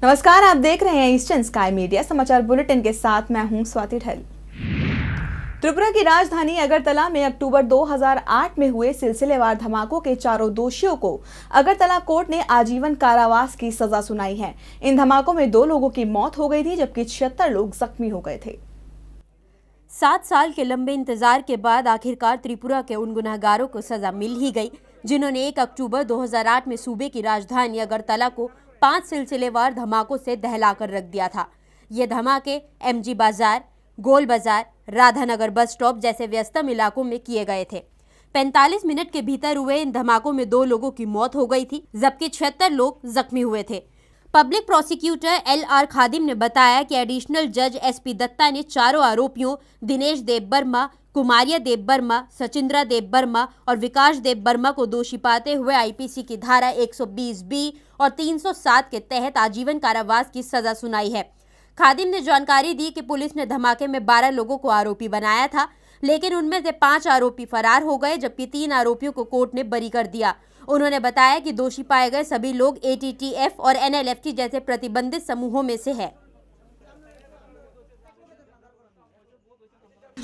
नमस्कार, आप देख रहे हैं ईस्टर्न स्काई मीडिया समाचार बुलेटिन के साथ मैं हूं स्वाति ढल। त्रिपुरा की राजधानी अगरतला में अक्टूबर 2008 में हुए सिलसिलेवार धमाकों के चारों दोषियों को अगरतला कोर्ट ने आजीवन कारावास की सजा सुनाई है। इन धमाकों में 2 लोगों की मौत हो गई थी जबकि 76 लोग जख्मी हो गए थे। 7 साल के लंबे इंतजार के बाद आखिरकार त्रिपुरा के उन गुनहगारों को सजा मिल ही गई जिन्होंने 1 अक्टूबर 2008 में सूबे की राजधानी अगरतला को 5 सिलसिलेवार धमाकों से दहलाकर रख दिया था। ये धमाके एमजी बाजार, गोल बाजार, राधानगर बस स्टॉप जैसे व्यस्तम इलाकों में किए गए थे। 45 मिनट के भीतर हुए इन धमाकों में 2 लोगों की मौत हो गई थी जबकि 76 लोग जख्मी हुए थे। पब्लिक प्रोसिक्यूटर LR खादिम ने बताया कि एडिशनल जज SP दत्ता ने चारों आरोपियों दिनेश देव वर्मा, कुमारिया देव वर्मा, सचिंद्रा देव वर्मा और विकास देव वर्मा को दोषी पाते हुए IPC की धारा 120B और 307 के तहत आजीवन कारावास की सजा सुनाई है। खादिम ने जानकारी दी कि पुलिस ने धमाके में 12 लोगों को आरोपी बनाया था, लेकिन उनमें से 5 आरोपी फरार हो गए जबकि 3 आरोपियों को कोर्ट ने बरी कर दिया। उन्होंने बताया कि दोषी पाए गए सभी लोग ATTF और NLFT जैसे प्रतिबंधित समूहों में से है।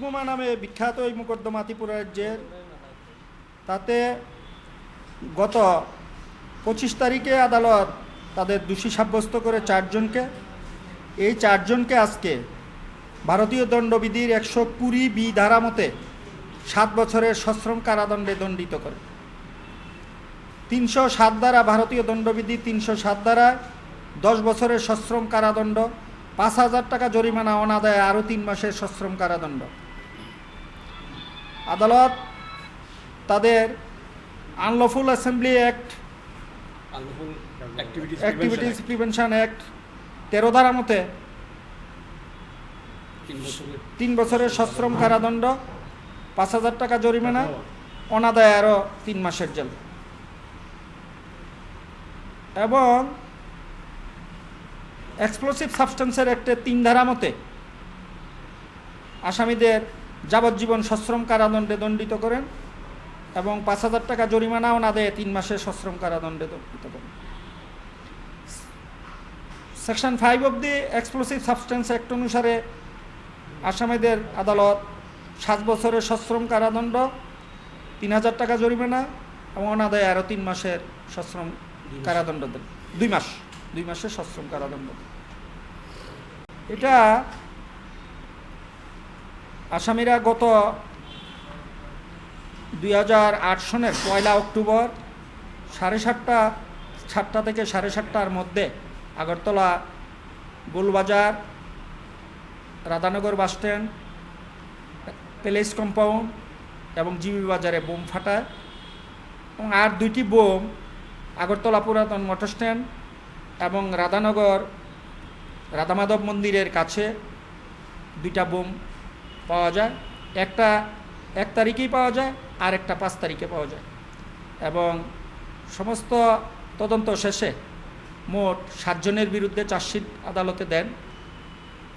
বোমা নামে বিখ্যাত এই মোকদ্দমা ত্রিপুরা রাজ্যের তাতে গত 25 তারিখে আদালত তাদের দোষী সাব্যস্ত করে 4 জনকে এই 4 জনকে আজকে ভারতীয় দণ্ডবিধির 120B ধারা মতে 7 বছরের সশ্রম কারাদণ্ডে দণ্ডিত করে। 307 ধারা ভারতীয় দণ্ডবিধি 307 ধারা 10 বছরের সশ্রম কারাদণ্ড, 5,000 টাকা জরিমানা অনাদায়ে আরও 3 মাসের সশ্রম কারাদণ্ড। আদালত তাদের unlawful assembly act, activities prevention act 13 ধারা মতে 3 বছরের সশ্রম কারাদণ্ড, 5,000 টাকা জরিমানা, অনাদায়ে আরও 3 মাসের জেল এবং এক্সপ্লোসিভ সাবস্টেন্সের অ্যাক্টে 3 ধারা মতে আসামিদের যাবজ্জীবন সশ্রম কারাদণ্ডে দণ্ডিত করেন এবং 5,000 টাকা জরিমানা অনাদায়ে 3 মাসের সশ্রম কারাদণ্ডে দণ্ডিত করেন। Section 5 of the explosive substance act অনুসারে আসামিদের আদালত 7 বছরের সশ্রম কারাদণ্ড, 3,000 টাকা জরিমানা এবং অনাদায়ে আরও 3 মাসের সশ্রম কারাদণ্ড দেন। 2 মাসের সশ্রম কারাদণ্ড। এটা আসামিরা গত 2008 সনের 1 অক্টোবর 7:30 থেকে 7:30টার মধ্যে Agartala Golbazar, Radhanagar bus stand, palace compound এবং জিবি বাজারে বোম ফাটায় এবং আর 2টি বোম আগরতলা পুরাতন মোটর স্ট্যান্ড এবং রাধানগর রাধামাধব মন্দিরের কাছে 2টা বোম পাওয়া যায়। একটা 1 তারিখেই পাওয়া যায় আর একটা 5 তারিখে পাওয়া যায় এবং সমস্ত তদন্ত শেষে মোট 7 জনের বিরুদ্ধে চার্জশিট আদালতে দেন।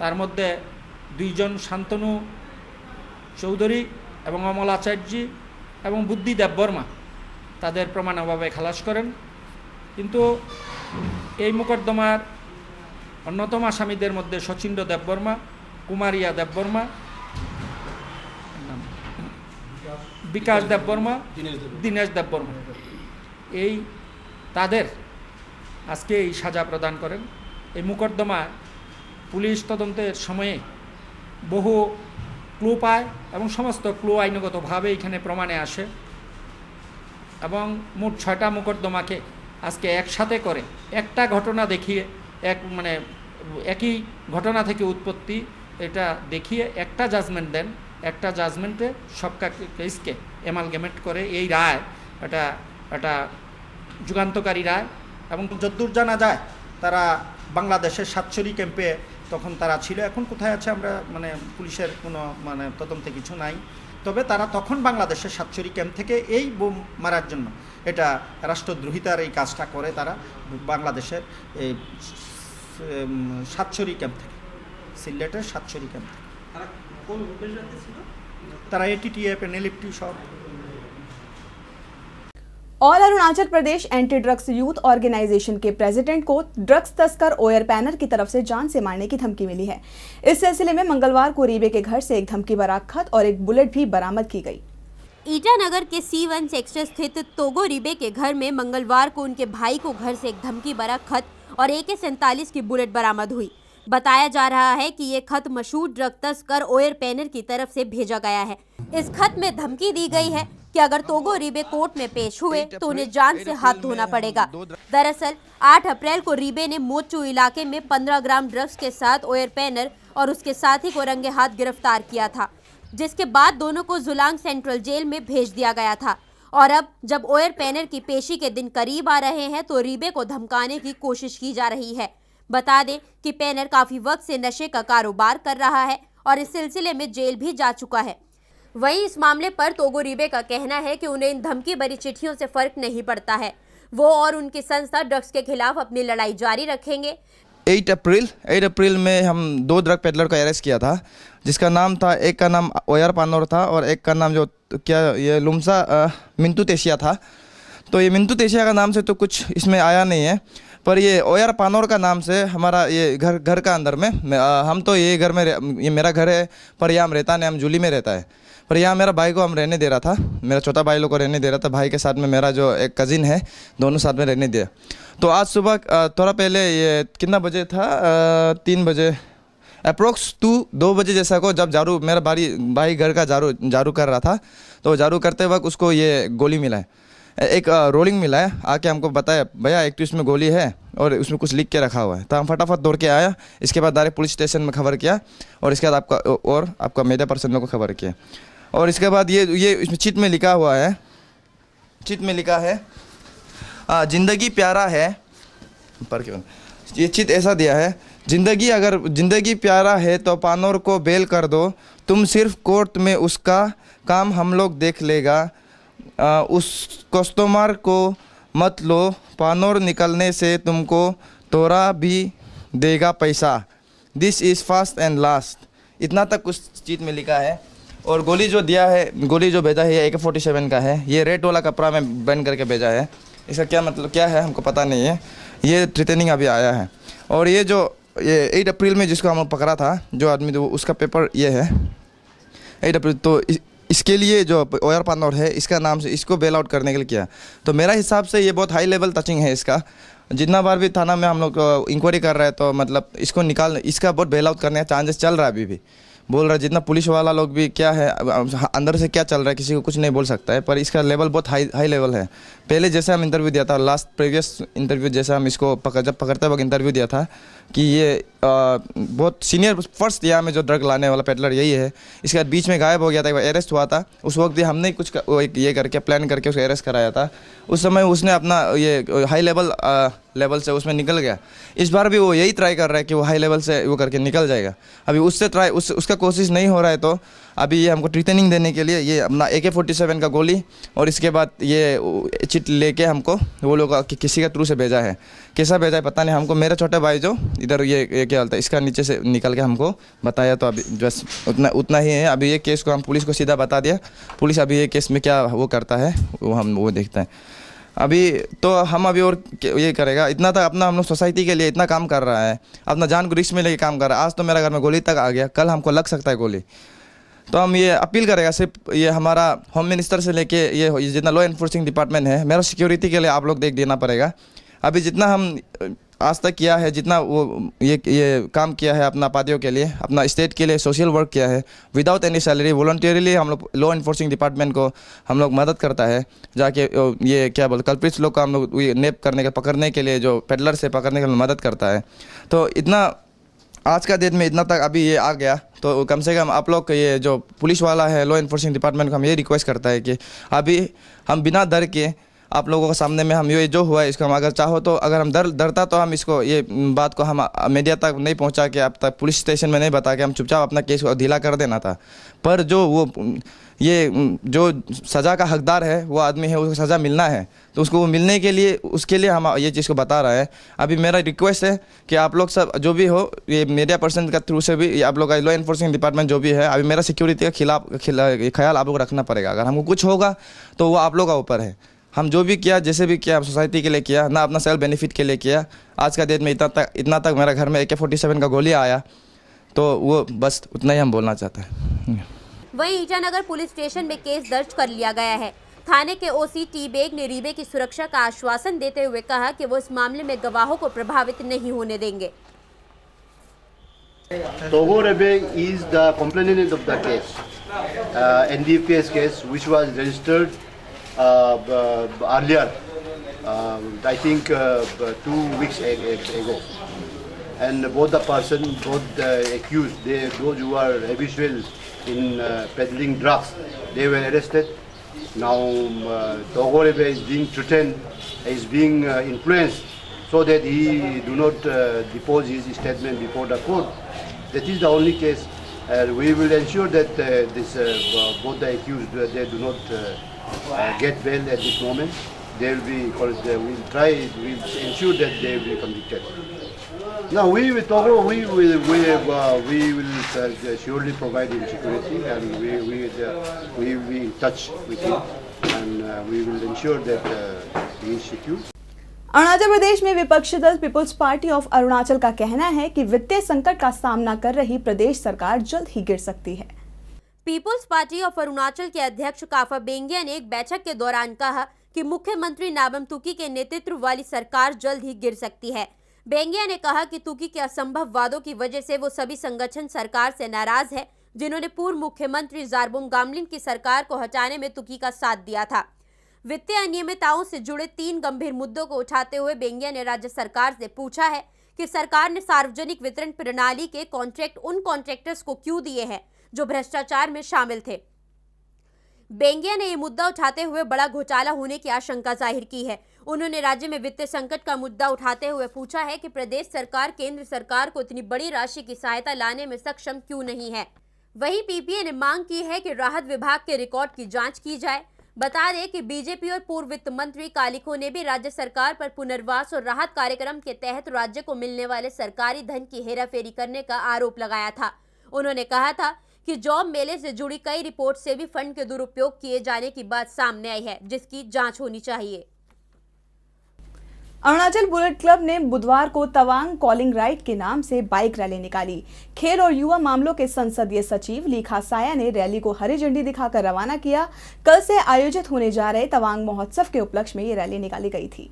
তার মধ্যে 2 জন শান্তনু চৌধুরী এবং অমল আচার্যী এবং বুদ্ধি দেববর্মা তাদের প্রমাণ অভাবে খালাস করেন। কিন্তু এই মোকদ্দমার অন্যতম আসামিদের মধ্যে শচীন্দ্র দেববর্মা, কুমারিয়া দেববর্মা, বিকাশ দেববর্মা, দীনেশ দেববর্মা এই তাদের আজকে এই সাজা প্রদান করেন। এই মোকদ্দমায় পুলিশ তদন্তের সময়ে বহু ক্লু পায় এবং সমস্ত ক্লু আইনগতভাবে এখানে প্রমাণে আসে এবং মোট 6টা মোকদ্দমাকে আজকে একসাথে করে একটা ঘটনা দেখিয়ে একই ঘটনা থেকে উৎপত্তি এটা দেখিয়ে একটা জাজমেন্ট দেন। একটা জাজমেন্টে সব কেসকে এমালগেমেট করে এই রায় এটা যুগান্তকারী রায় এবং যদ্দূর জানা যায় তারা বাংলাদেশের সাতছড়ি ক্যাম্পে তখন তারা ছিল। এখন কোথায় আছে আমরা পুলিশের কোনো তদন্তে কিছু নাই, তবে তারা তখন বাংলাদেশের সাতছড়ি ক্যাম্প থেকে এই বোম মারার জন্য এটা রাষ্ট্রদ্রোহিতার এই কাজটা করে তারা বাংলাদেশের এই সাতছড়ি ক্যাম্প থেকে, সিলেটের সাতছড়ি ক্যাম্প থেকে। তারা ATTF, NLFT সব all Arunachal Pradesh anti drugs youth organisation के प्रेसिडेंट को ड्रग्स तस्कर ओयर पैनर की तरफ से जान से मारने की धमकी मिली है। इस सिलसिले में मंगलवार को रीबे के घर से एक धमकी भरा खत और एक बुलेट भी बरामद की गई। ईटानगर के C1 सेक्टर स्थित तोगो रीबे के घर में मंगलवार को उनके भाई को घर से एक धमकी भरा खत और AK-47 की बुलेट बरामद हुई। बताया जा रहा है कि ये खत मशहूर ड्रग तस्कर ओयर पैनर की तरफ से भेजा गया है। इस खत में धमकी दी गई है कि अगर तोगो रीबे कोर्ट में पेश हुए तो उन्हें जान से हाथ धोना पड़ेगा। दरअसल 8 अप्रैल को रीबे ने मोचू इलाके में 15 ग्राम ड्रग्स के साथ ओयर पैनर और उसके साथी को रंगे हाथ गिरफ्तार किया था, जिसके बाद दोनों को जुलांग सेंट्रल जेल में भेज दिया गया था। और अब जब ओयर पैनर की पेशी के दिन करीब आ रहे हैं तो रीबे को धमकाने की कोशिश की जा रही है। बता दें कि पैनर काफी वक्त से नशे का कारोबार कर रहा है और इस सिलसिले में जेल भी जा चुका है। वहीं इस मामले पर तोगो रीबे का कहना है कि उन्हें इन धमकी भरी चिट्ठियों से फर्क नहीं पड़ता है। वो और उनकी संस्था ड्रग्स के खिलाफ अपनी लड़ाई जारी रखेंगे। 8 अप्रैल में हम 2 ड्रग पेडलर को अरेस्ट किया था, जिसका नाम था, एक का नाम ओयर पानोर था और एक का नाम जो क्या ये लुमसा मिंटू तेशिया था। तो ये मिंटू तेशिया का नाम से तो कुछ इसमें आया नहीं है, पर ये ओयर पानोर का नाम से हमारा ये घर का अंदर में हम तो ये घर में ये मेरा घर है, पर यहाँ हम रहता नहीं, हम जूली में रहता है। पर यहाँ मेरा भाई को हम रहने दे रहा था, मेरा छोटा भाई लोग को रहने दे रहा था, भाई के साथ में मेरा जो एक कज़िन है, दोनों साथ में रहने दिया। तो आज सुबह थोड़ा पहले ये कितना बजे था, 3 बजे अप्रोक्स 2 बजे जैसा को, जब झाड़ू मेरा भाई घर का झाड़ू कर रहा था, तो झाड़ू करते वक्त उसको ये गोली मिला है, एक रोलिंग मिला है। आके हमको बताया, भैया एक तो इसमें गोली है और उसमें कुछ लिख के रखा हुआ है। तो हम फटाफट दौड़ के आया, इसके बाद डायरेक्ट पुलिस स्टेशन में खबर किया और इसके बाद आपका मीडिया पर्सन को खबर किया। और इसके बाद ये इसमें चिट में लिखा हुआ है, ज़िंदगी प्यारा है, पर क्यों ये चिट ऐसा दिया है, अगर ज़िंदगी प्यारा है तो पानोर को बेल कर दो, तुम सिर्फ कोर्ट में उसका काम हम लोग देख लेगा, उस कस्टमर को मत लो, पानोर निकलने से तुमको तोरा भी देगा पैसा, this is first and last. इतना तक कुछ चीज़ में लिखा है। और गोली जो जो भेजा है ये AK-47 का है, ये रेड वाला कपड़ा में बंद करके भेजा है। इसका क्या मतलब क्या है हमको पता नहीं है, ये थ्रेटनिंग अभी आया है। और ये 8 अप्रैल में जिसको हम पकड़ा था, जो आदमी, तो उसका पेपर ये है 8 अप्रैल। तो इसके लिए जो ओयर पानोर है, इसका नाम से इसको बेल आउट करने के लिए किया। तो मेरा हिसाब से ये बहुत हाई लेवल टचिंग है इसका। जितना बार भी थाना में हम लोग इंक्वायरी कर रहे हैं, तो मतलब इसका बहुत बेल आउट करने का चांसेस चल रहा है। अभी भी बोल रहा है, जितना पुलिस वाला लोग भी क्या है अंदर से क्या चल रहा है किसी को कुछ नहीं बोल सकता है, पर इसका लेवल बहुत हाई लेवल है। पहले जैसे हम इंटरव्यू दिया था, प्रीवियस इंटरव्यू जैसे हम इसको जब पकड़ते वक्त इंटरव्यू दिया था कि ये बहुत सीनियर फर्स्ट यहाँ में जो ड्रग लाने वाला पेडलर यही है। इसके बाद बीच में गायब हो गया था, अरेस्ट हुआ था। उस वक्त भी हमने कुछ ये करके प्लान करके उसको अरेस्ट कराया था। उस समय उसने अपना ये हाई लेवल से उसमें निकल गया। इस बार भी वो यही ट्राई कर रहा है कि वो हाई लेवल से वो करके निकल जाएगा। अभी उसका कोशिश नहीं हो रहा है, तो अभी ये हमको ट्रेनिंग देने के लिए ये अपना AK-47 का गोली और इसके बाद ये चिट लेके हमको वो लोग किसी के थ्रू से भेजा है। कैसा भेजा है पता नहीं हमको। मेरा छोटा भाई जो इधर ये क्या बोलता है, इसका नीचे से निकल के हमको बताया। तो अभी बस उतना ही है। अभी ये केस को हम पुलिस को सीधा बता दिया। पुलिस अभी ये केस में क्या वो करता है वो देखता है अभी। तो हम अभी और ये करेगा। इतना तक हम लोग सोसाइटी के लिए इतना काम कर रहा है, अपना जान को रिस्क में लेके काम कर रहा है। आज तो मेरा घर में गोली तक आ गया, कल हमको लग सकता है गोली। तो हम ये अपील करेगा, सिर्फ ये हमारा होम मिनिस्टर से लेके ये जितना लॉ एनफोर्सिंग डिपार्टमेंट है, मेरा सिक्योरिटी के लिए आप लोग देना पड़ेगा। अभी जितना हम आज तक किया है, जितना वो ये काम किया है अपना अपराधियों के लिए, अपना स्टेट के लिए सोशल वर्क किया है विदाउट एनी सैलरी, वॉलंटियरली हम लोग लॉ एनफोर्सिंग डिपार्टमेंट को हम लोग मदद करता है। जाके ये क्या बोलते कल्प्रिट्स लोग को हम लोग नेप करने के पकड़ने के लिए, जो पेडलर से पकड़ने के लिए मदद करता है। तो इतना आज का डेट में इतना तक अभी ये आ गया। तो कम से कम आप लोग ये जो पुलिस वाला है लॉ एनफोर्सिंग डिपार्टमेंट को हम ये रिक्वेस्ट करता है कि अभी हम बिना डर के आप लोगों के सामने में हम ये जो हुआ है इसको हम अगर चाहो तो अगर हम डरता तो हम इसको ये बात को हम मीडिया तक नहीं पहुंचा के अब तक पुलिस स्टेशन में नहीं बता के हम चुपचाप अपना केस को ढीला कर देना था। पर जो वो ये जो सज़ा का हकदार है वो आदमी है, उसको सज़ा मिलना है, तो उसको वो मिलने के लिए उसके लिए हम ये चीज़ को बता रहा है। अभी मेरा रिक्वेस्ट है कि आप लोग सब जो भी हो, ये मीडिया पर्सन का थ्रू से भी आप लोग का लॉ एनफोर्सिंग डिपार्टमेंट जो भी है, अभी मेरा सिक्योरिटी का ख्याल आप लोग रखना पड़ेगा। अगर हमको कुछ होगा तो वो आप लोग का ऊपर है। हम जो भी किया, जैसे भी किया, सोसाइटी के लिए किया, ना अपना सेल्फ बेनिफिट के लिए किया। आज का डेट में इतना तक मेरा घर में AK-47 का गोली आया, तो वो बस उतना ही हम बोलना चाहते हैं। वहीं ईटानगर पुलिस स्टेशन में केस दर्ज कर लिया गया है। थाने के ओसी टी बेग ने रीबे की सुरक्षा का आश्वासन देते हुए कहा कि वो इस मामले में गवाहों को प्रभावित नहीं होने देंगे। Togo Rebe is the complainant of the case, NDPS case, which was registered earlier, I think 2 weeks ago. And both the accused, those who are habitual in peddling drugs, they were arrested. Now Togo Rebe is being threatened, is being influenced, so that he do not depose his statement before the court. That is the only case. We will ensure that both the accused they do not get bail at this moment. They will be. We'll ensure that they will be convicted. Now we will Togo. We will surely provide him security, and we will be in touch with him, and we will ensure that he is secure. Arunachal Pradesh में विपक्षी दल people's party of Arunachal का कहना है कि वित्तीय संकट का सामना कर रही प्रदेश सरकार जल्द ही गिर सकती है। पीपुल्स पार्टी ऑफ अरुणाचल के अध्यक्ष काफा बेंगिया ने एक बैठक के दौरान कहा कि मुख्यमंत्री नाबम तुकी के नेतृत्व वाली सरकार जल्द ही गिर सकती है। बेंगिया ने कहा कि तुकी के असंभव वादों की वजह से वो सभी संगठन सरकार से नाराज है, जिन्होंने पूर्व मुख्यमंत्री जारबोम गामलिन की सरकार को हटाने में तुकी का साथ दिया था। वित्तीय अनियमितताओं से जुड़े 3 गंभीर मुद्दों को उठाते हुए बेंगिया ने राज्य सरकार से पूछा है कि सरकार ने सार्वजनिक वितरण प्रणाली के कॉन्ट्रैक्ट उन कॉन्ट्रैक्टर्स को क्यों दिए हैं जो भ्रष्टाचार में शामिल थे। बेंगिया ने ये मुद्दा उठाते हुए बड़ा घोटाला होने की आशंका जाहिर की है। उन्होंने राज्य में वित्तीय संकट का मुद्दा उठाते हुए पूछा है कि प्रदेश सरकार केंद्र सरकार को इतनी बड़ी राशि की सहायता लाने में सक्षम क्यों नहीं है। वहीं पीपीए ने मांग की है कि राहत विभाग के रिकॉर्ड की जांच की जाए। बता दें कि बीजेपी और पूर्व वित्त मंत्री कालिखो ने भी राज्य सरकार पर पुनर्वास और राहत कार्यक्रम के तहत राज्य को मिलने वाले सरकारी धन की हेराफेरी करने का आरोप लगाया था। उन्होंने कहा था कि जॉब मेले से जुड़ी कई रिपोर्ट से भी फंड के दुरुपयोग किए जाने की बात सामने आई है, जिसकी जांच होनी चाहिए। अरुणाचल बुलेट क्लब ने बुधवार को तवांग कॉलिंग राइट के नाम से बाइक रैली निकाली। खेल और युवा मामलों के संसदीय सचिव लीखा साया ने रैली को हरी झंडी दिखाकर रवाना किया। कल से आयोजित होने जा रहे तवांग महोत्सव के उपलक्ष्य में ये रैली निकाली गई थी।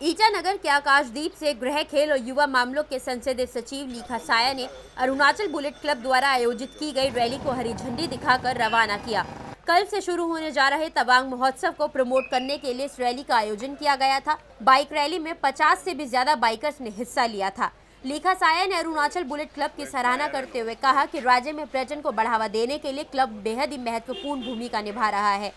ईटानगर के आकाशदीप से गृह, खेल और युवा मामलों के संसदीय सचिव लीखा साया ने अरुणाचल बुलेट क्लब द्वारा आयोजित की गई रैली को हरी झंडी दिखाकर रवाना किया। कल से शुरू होने जा रहे तवांग महोत्सव को प्रमोट करने के लिए इस रैली का आयोजन किया गया था। बाइक रैली में 50 से भी ज्यादा बाइकर्स ने हिस्सा लिया था। लीखा साया ने अरुणाचल बुलेट क्लब की सराहना करते हुए कहा कि राज्य में पर्यटन को बढ़ावा देने के लिए क्लब बेहद ही महत्वपूर्ण भूमिका निभा रहा है।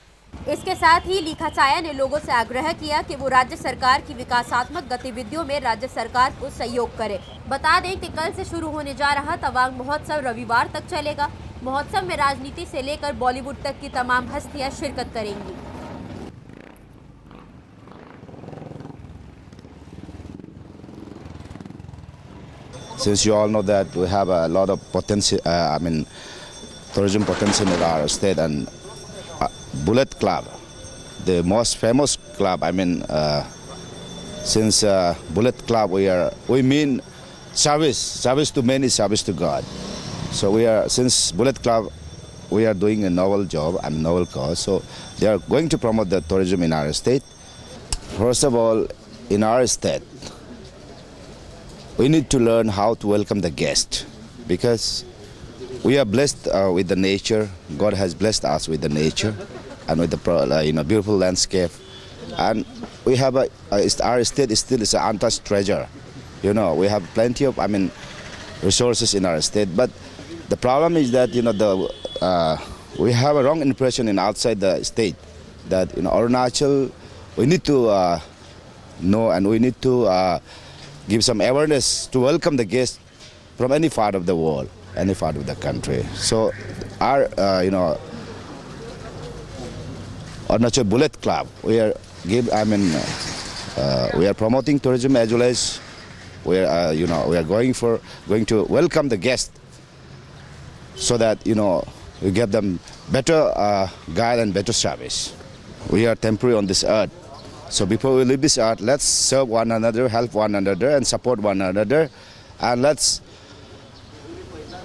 इसके साथ ही लीखा साया ने लोगों से आग्रह किया कि वो राज्य सरकार की विकासात्मक गतिविधियों में राज्य सरकार को सहयोग करे। बता दें कि कल से शुरू होने जा रहा तवांग महोत्सव रविवार तक चलेगा। महोत्सव में राजनीति से लेकर बॉलीवुड तक की तमाम हस्तियां शिरकत करेंगी। Since you all know that we have a lot of potential, tourism potential in our state, and Bullet Club, the most famous club. Since Bullet Club, we mean service to men is service to God. So since Bullet Club, we are doing a novel job and novel cause. So they are going to promote the tourism in our state. First of all, in our state, we need to learn how to welcome the guest, because we are blessed with the nature. God has blessed us with the nature and with the beautiful landscape. And we have our state still is an untouched treasure. We have plenty of resources in our state, but the problem is that we have a wrong impression in outside the state that Arunachal, we need to know, and we need to give some awareness to welcome the guests from any part of the world, any part of the country. So our Arunachal Bullet Club, we are promoting tourism as well as we are going to welcome the guests, so that we give them better guide and better service. We are temporary on this earth. So before we leave this earth, let's serve one another, help one another, and support one another. And let's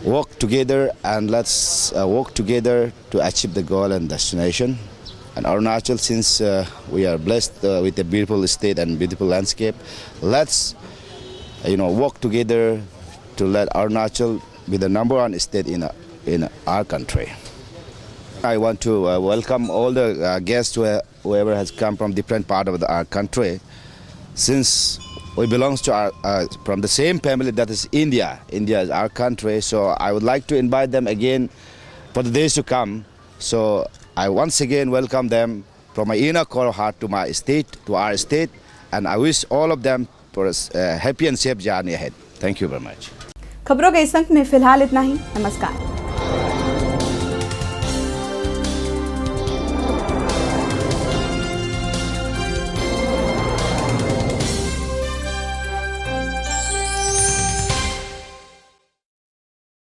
work together, and let's work together to achieve the goal and destination. And Arunachal, since we are blessed with a beautiful state and beautiful landscape, let's work together to let Arunachal be the #1 state in our country. I want to welcome all the guests, whoever has come from different part of our country. Since we belong to from the same family that is India. India is our country, so I would like to invite them again for the days to come. So I once again welcome them from my inner core heart to my state, to our state, and I wish all of them for a happy and safe journey ahead. Thank you very much. खबरों के इस अंक में फिलहाल इतना ही। नमस्कार।